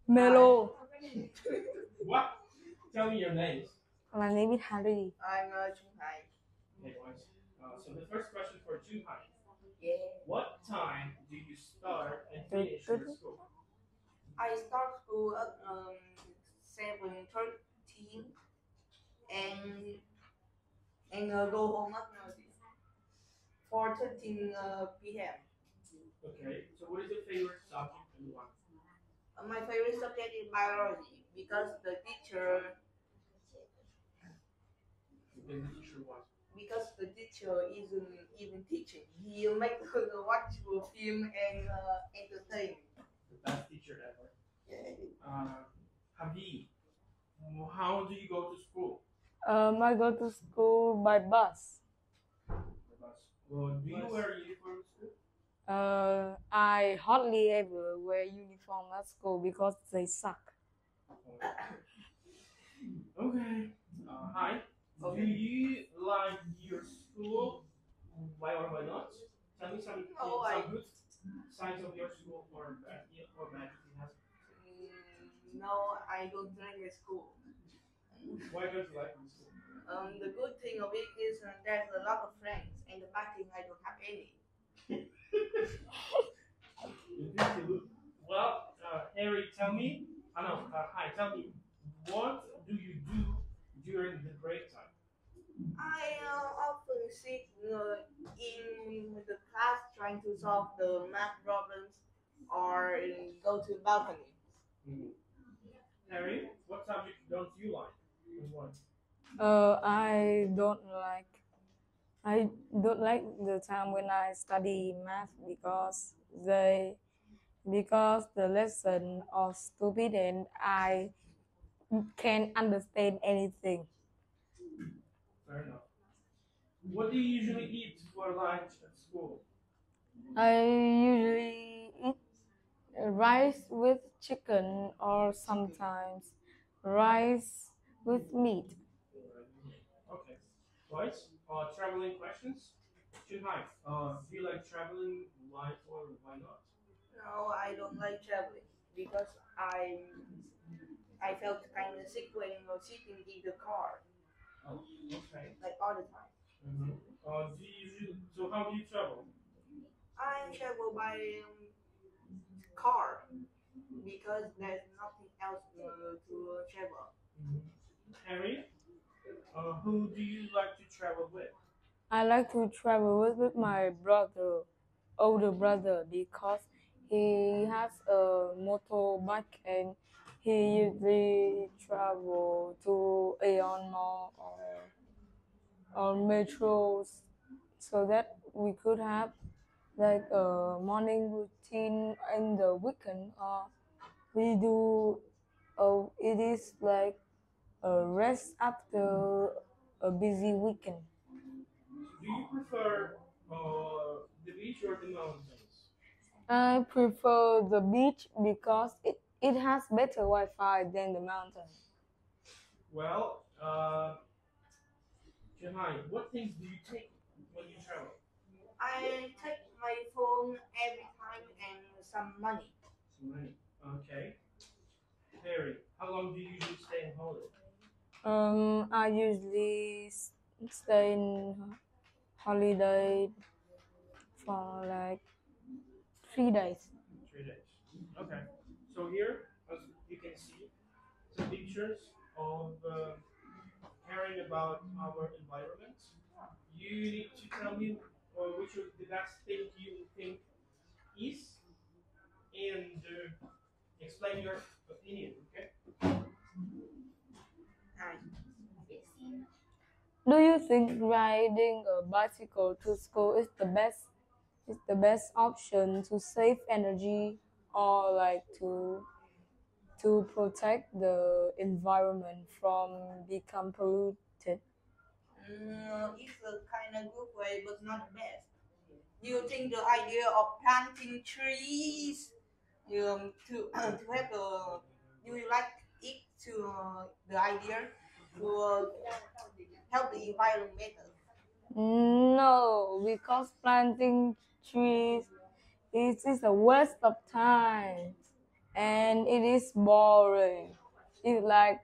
Melo. What? Tell me your names. My name is Harry. I'm Trung Hải. Okay, guys. So the first question for Junhai. Yeah. What time do you start and finish your school? I start school at 7:13 and go home at 4:13 p.m. Okay. So what is your favorite subject and why? My favorite subject is biology Because the teacher was. because the teacher isn't even teaching. He make us watch a film and entertain. The best teacher ever. Yeah. Habib, how do you go to school? I go to school by bus. The bus. Well, do you wear uniform to school? I hardly ever wear uniform at school because they suck. Okay. Hi. Do you like your school? Why or why not? Tell me some good sides of your school or bad it has. No, I don't like the school. Why don't you like the school? The good thing of it is there's a lot of friends, and the bad thing I don't have any. Well, Harry, tell me. No, hi, tell me. What do you do during the break time? I often sit in the class trying to solve the math problems or go to balcony. Mhm. Harry, what subject don't you like and why? I don't like. I don't like the time when I study math because the lesson are stupid and I can't understand anything. Fair enough. What do you usually eat for lunch at school? I usually eat rice with chicken or sometimes rice with meat. Okay. Right. Traveling questions. Tonight, do you like traveling? Why or why not? No, I don't like traveling because I felt kind of sick when sitting in the car Oh, okay. like all the time. Mm-hmm. So how do you travel? I travel by car because there's nothing else to travel. Mm-hmm. Harry, who do you like to travel with? I like to travel with my older brother, because he has a motorbike and he usually travel to Aeon Mall or metros so that we could have like a morning routine in the weekend, or we do it is like a rest after a busy weekend. Do you prefer the beach or the mountains? I prefer the beach because it has better Wi-Fi than the mountain. Well, Janai, what things do you take when you travel? I take my phone every time and some money. Money. Okay. Harry, how long do you usually stay on holiday? I usually stay in holiday for like 3 days. 3 days. Okay. So here, as you can see, some pictures of caring about our environment. You need to tell me which of the best thing you think is, and explain your opinion. Okay. Hi. Do you think riding a bicycle to school is the best option to save energy, or like to protect the environment from become polluted? It's a kind of good way, but not the best. Do you think the idea of planting trees to have a do you like it to the idea to help the environment better? No, because planting trees is a waste of time. and it is boring. It's like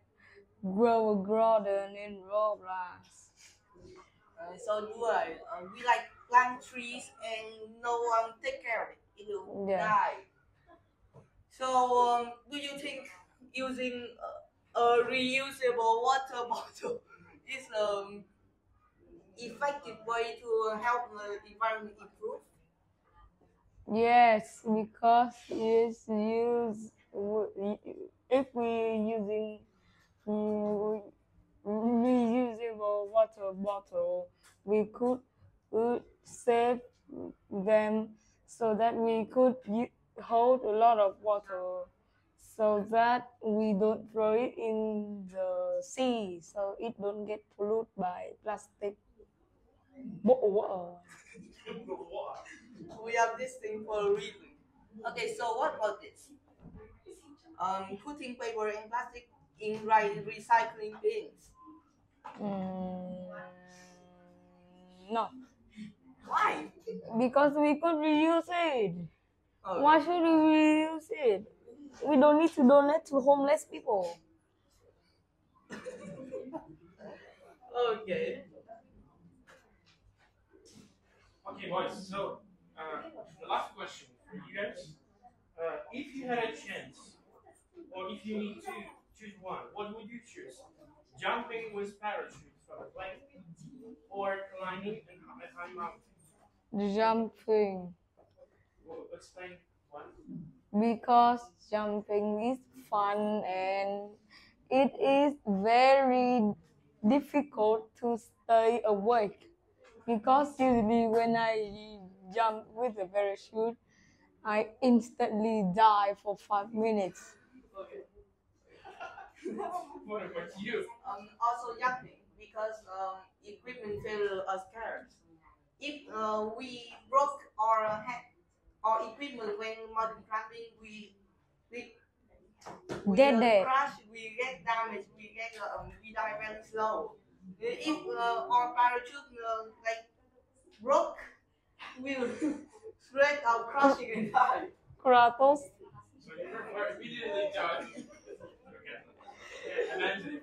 grow a garden in Roblox. So do I. We like plant trees and no one take care of it. It will Yeah. die. So do you think using a reusable water bottle is effective way to help the environment improve? Yes, because if we using mm, reusable water bottle, we could save them so that we could hold a lot of water so that we don't throw it in the sea so it don't get polluted by plastic bottle. We have this thing for a reason. Okay, so what about this? Putting paper and plastic in recycling bins. Mm, no, Why? because we could reuse it. Oh, Why should we reuse it? We don't need to donate to homeless people. okay. Okay, boys. So, the last question for you guys: if you had a chance, or if you need to choose one, what would you choose? Jumping with parachutes from a plane, or climbing a high mountain? Jumping, Well, explain one. because jumping is fun and it is very difficult to stay awake. Because usually when I jump with a parachute, I instantly die for 5 minutes. Okay. What about you? Also jumping because equipment failure are scarce. If we broke our equipment when mountain climbing, we Get that? crash, we get damaged, we die very slow. If our parachute like broke, we'll straight out crashing and die. Kratos. So you prefer immediately done. Okay. Yeah, imagine